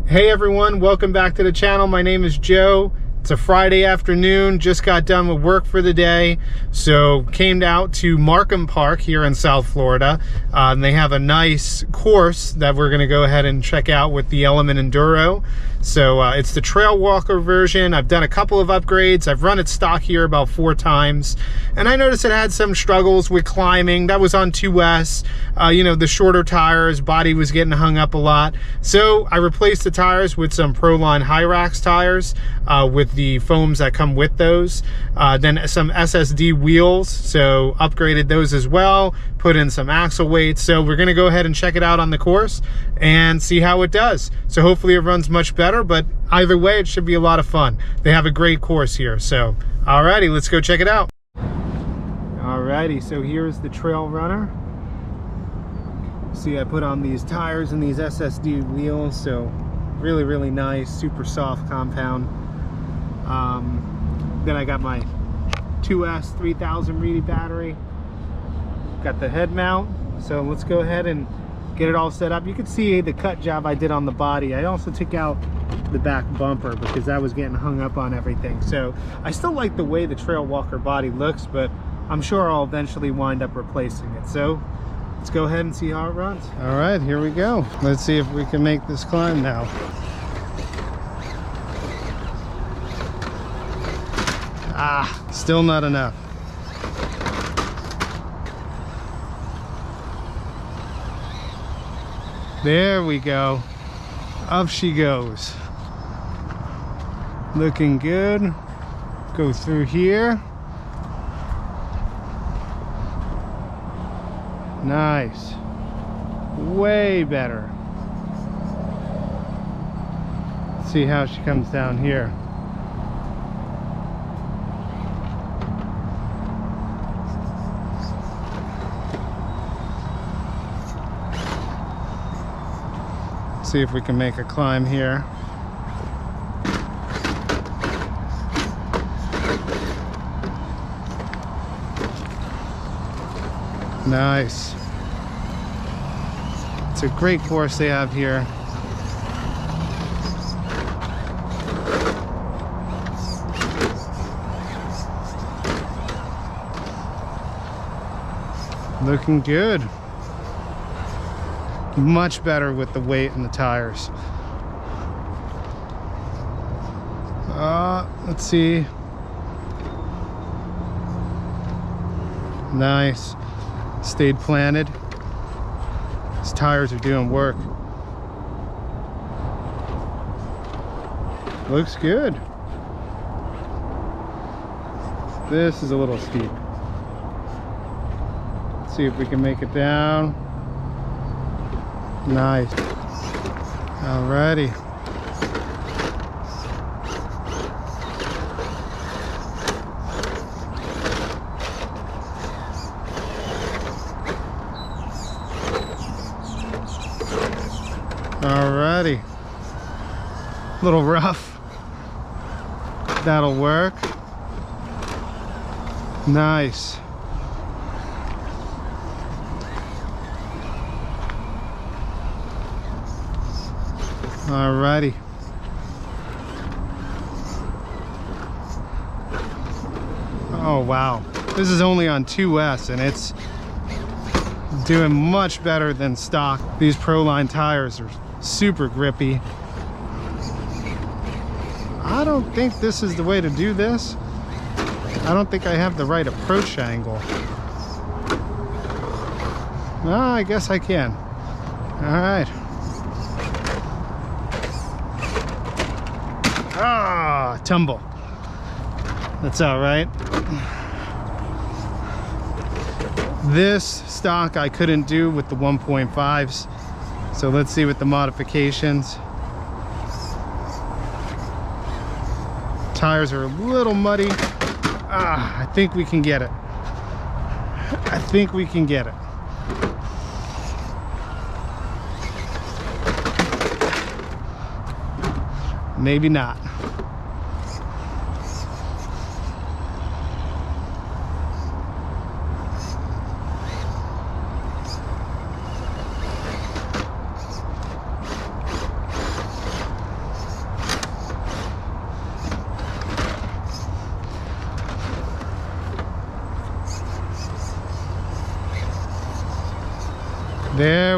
Hey everyone, welcome back to the channel. My name is Joe. It's a Friday afternoon, just got done with work for the day, so came out to Markham Park here in South Florida. And they have a nice course that we're going to go ahead and check out with the Element Enduro. So it's the Trailwalker version. I've done a couple of upgrades. I've run it stock here about 4 times, and I noticed it had some struggles with climbing. That was on 2S. You know, the shorter tires, body was getting hung up a lot. So I replaced the tires with some Proline Hyrax tires with the foams that come with those. Then some SSD wheels, so upgraded those as well, put in some axle weights. So we're gonna go ahead and check it out on the course and see how it does. So hopefully it runs much better, but either way it should be a lot of fun. They have a great course here. So alrighty, let's go check it out. Alrighty, so here's the Trail Runner. See, I put on these tires and these SSD wheels, so really nice, super soft compound. Then I got my 2S 3000 reedy battery. Got the head mount, so let's go ahead and get it all set up. You can see the cut job I did on the body. I also took out the back bumper because that was getting hung up on everything. So I still like the way the Trailwalker body looks, but I'm sure I'll eventually wind up replacing it. So let's go ahead and see how it runs. All right, here we go. Let's see if we can make this climb now. Still not enough. There we go. Up she goes. Looking good. Go through here. Nice. Way better. Let's see how she comes down here. See if we can make a climb here. Nice. It's a great course they have here. Looking good. Much better with the weight and the tires. Let's see. Nice. Stayed planted. These tires are doing work. Looks good. This is a little steep. Let's see if we can make it down. Nice. Alrighty. Alrighty. A little rough. That'll work. Nice. Alrighty. Oh wow. This is only on 2S and it's doing much better than stock. These Proline tires are super grippy. I don't think this is the way to do this. I don't think I have the right approach angle. I guess I can. Alright. Tumble. That's all right. This stock I couldn't do with the 1.5s, so let's see with the modifications. Tires are a little muddy. I think we can get it. I think we can get it. Maybe not.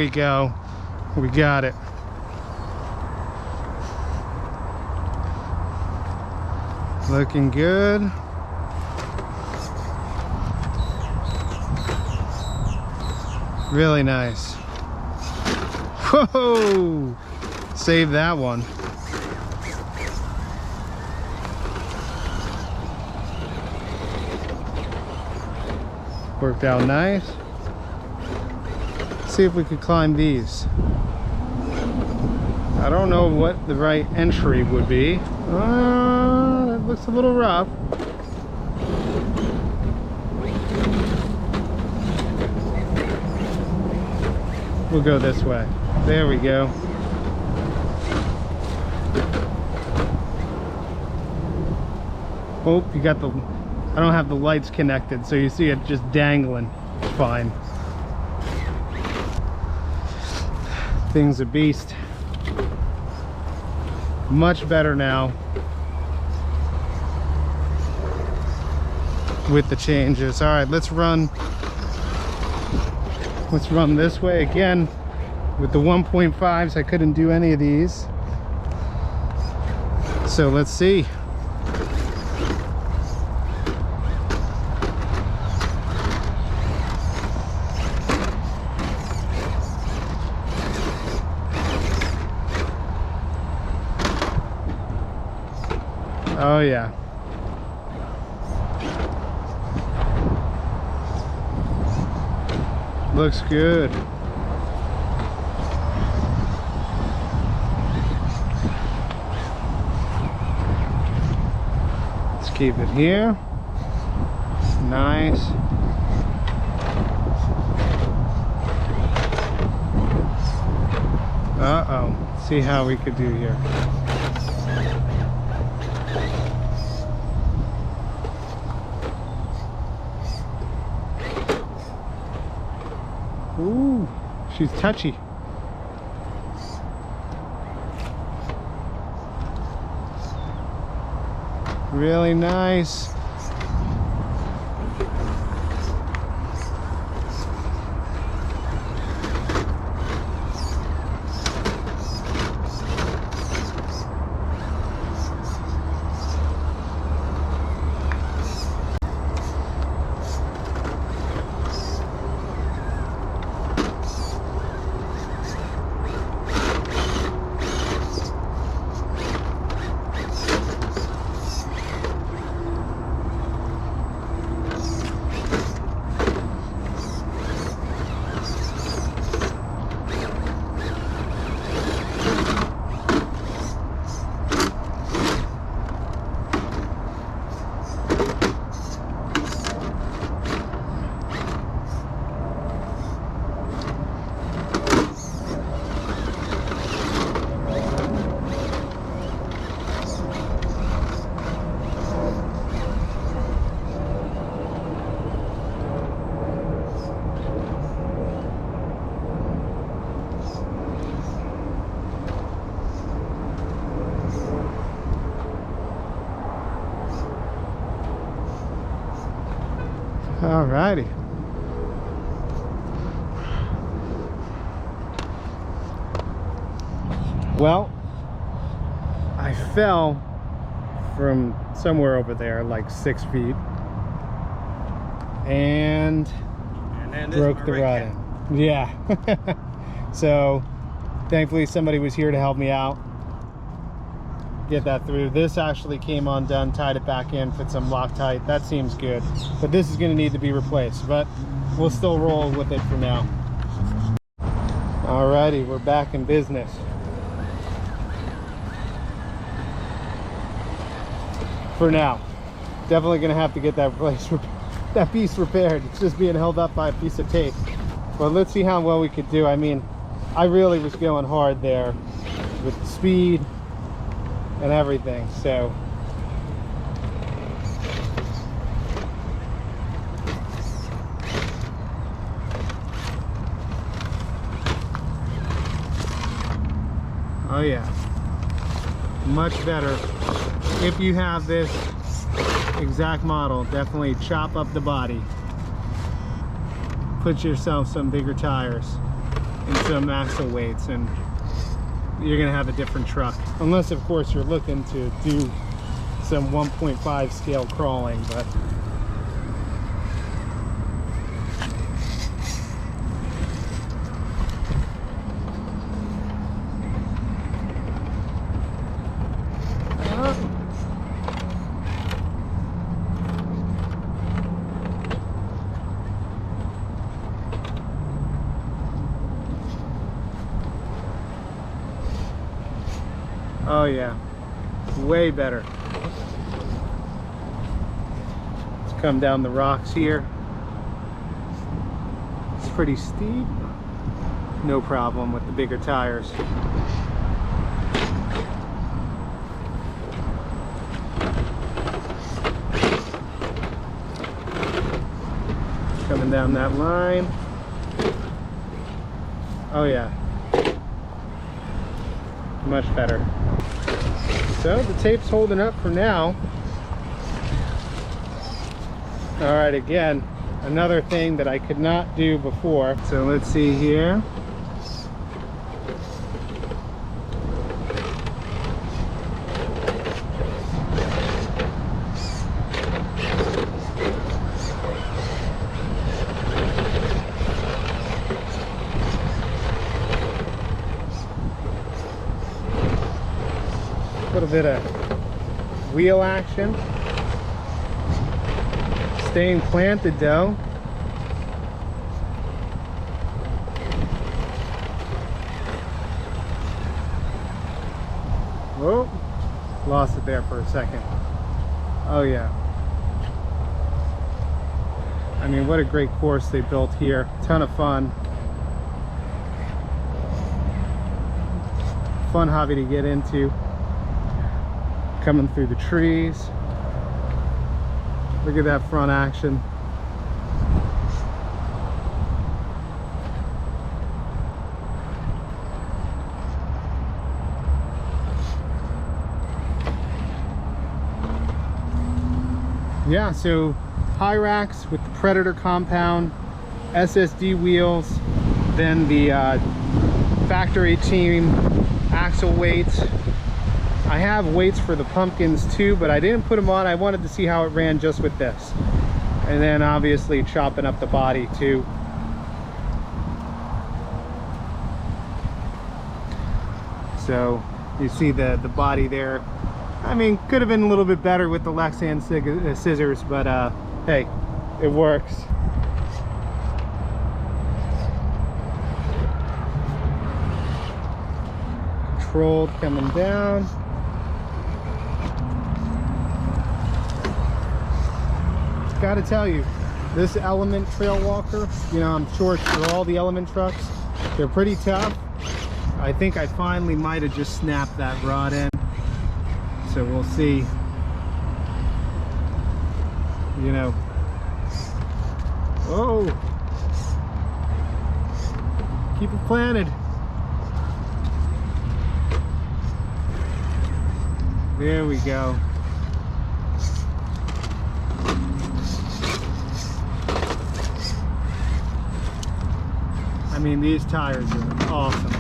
we go. We got it. Looking good. Really nice. Whoa! Save that one. Worked out nice. See if we could climb these. I don't know what the right entry would be. That looks a little rough. We'll go this way. There we go. Oh, you got the... I don't have the lights connected, so you see it just dangling. It's fine. Thing's a beast. Much better now with the changes. All right, let's run this way again. With the 1.5s, I couldn't do any of these. So let's see. Oh yeah. Looks good. Let's keep it here. Nice. Uh-oh. See how we could do here. Ooh, she's touchy. Really nice. Alrighty. Well, I fell from somewhere over there, like 6 feet, and broke the rod end. Yeah. So thankfully somebody was here to help me out get that through. This actually came undone, tied it back in, put some Loctite. That seems good, but this is going to need to be replaced, but we'll still roll with it for now. Alrighty, we're back in business. For now, definitely going to have to get that that piece repaired. It's just being held up by a piece of tape, but let's see how well we could do. I mean, I really was going hard there with the speed and everything, so oh yeah, much better. If you have this exact model, definitely chop up the body, put yourself some bigger tires. and some axle weights, and you're gonna have a different truck. Unless of course you're looking to do some 1.5 scale crawling, but oh yeah, way better. Let's come down the rocks here. It's pretty steep. No problem with the bigger tires. Coming down that line. Oh yeah, much better. So the tape's holding up for now. All right, again, another thing that I could not do before. So let's see here. A little bit of wheel action. Staying planted though. Whoa, lost it there for a second. Oh yeah. I mean, what a great course they built here. Ton of fun. Fun hobby to get into. Coming through the trees. Look at that front action. Yeah, so high racks with the Predator compound, SSD wheels, then the factory team axle weights. I have weights for the pumpkins too, but I didn't put them on. I wanted to see how it ran just with this. And then obviously chopping up the body too. So you see the body there. I mean, could have been a little bit better with the Lexan scissors, but hey, it works. Controlled coming down. Gotta tell you, this Element Trailwalker, you know, I'm sure it's for all the Element trucks, they're pretty tough. I think I finally might have just snapped that rod end, so we'll see. You know, oh, keep it planted. There we go. I mean, these tires are awesome.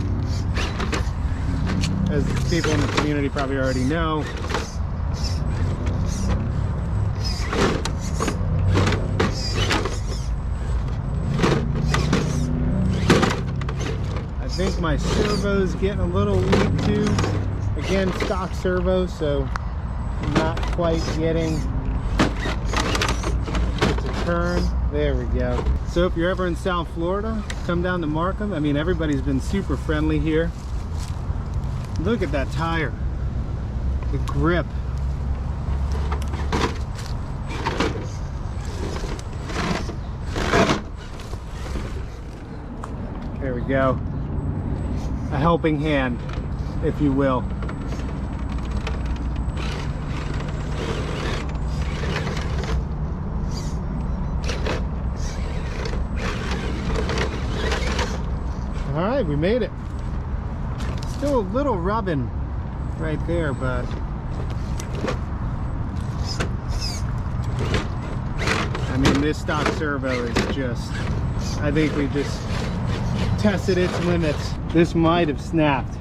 As people in the community probably already know, I think my servo's getting a little weak too. Again, stock servo, so I'm not quite getting it to turn. There we go. So if you're ever in South Florida, come down to Markham. I mean, everybody's been super friendly here. Look at that tire. The grip. There we go. A helping hand, if you will. All right, we made it. Still a little rubbing right there, but I mean, this stock servo is just, I think we just tested its limits. This might have snapped.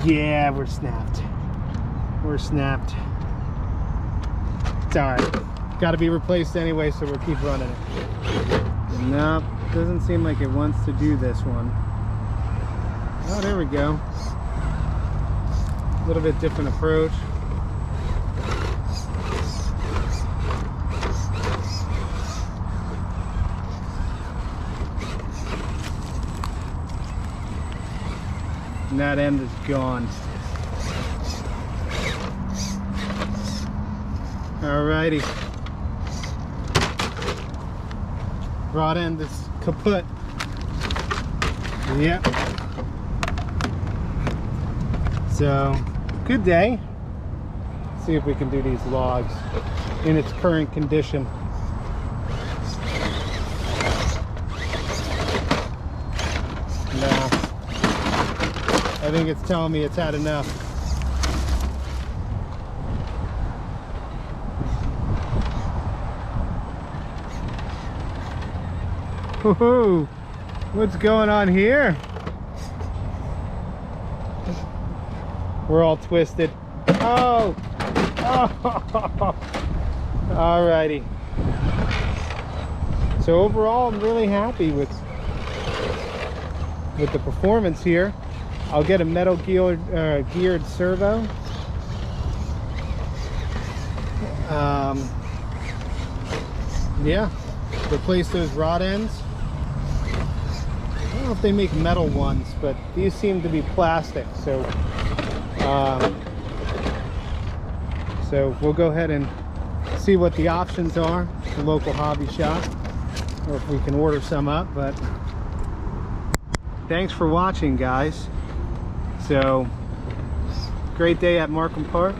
Yeah, we're snapped. We're snapped. It's alright. Got to be replaced anyway, so we'll keep running it. Nope, doesn't seem like it wants to do this one. Oh, there we go. A little bit different approach. And that end is gone. Alrighty. Rod end is kaput. Yep. So, good day. See if we can do these logs in its current condition. Nah. I think it's telling me it's had enough. Woohoo! What's going on here? We're all twisted. Oh! Oh! Alrighty. So overall, I'm really happy with the performance here. I'll get a metal geared servo. Yeah, replace those rod ends. I don't know if they make metal ones, but these seem to be plastic. So we'll go ahead and see what the options are at the local hobby shop, or if we can order some up. But thanks for watching, guys. So, great day at Markham Park.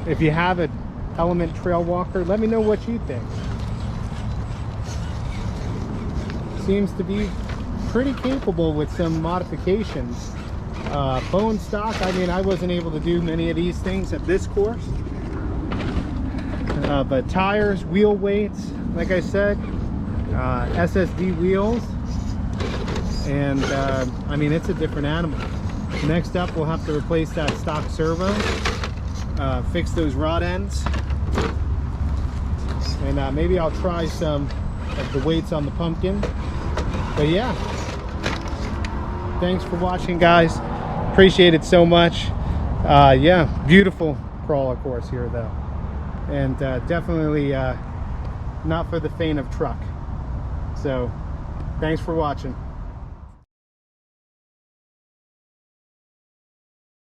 If you have an Element Trailwalker, let me know what you think. Seems to be pretty capable with some modifications. Bone stock, I mean, I wasn't able to do many of these things at this course. But tires, wheel weights, like I said, SSD wheels. And I mean, it's a different animal. Next up, we'll have to replace that stock servo, fix those rod ends, and maybe I'll try some of the weights on the pumpkin. But yeah, thanks for watching, guys. Appreciate it so much. Yeah, beautiful crawler course here though, and definitely not for the faint of truck. So thanks for watching.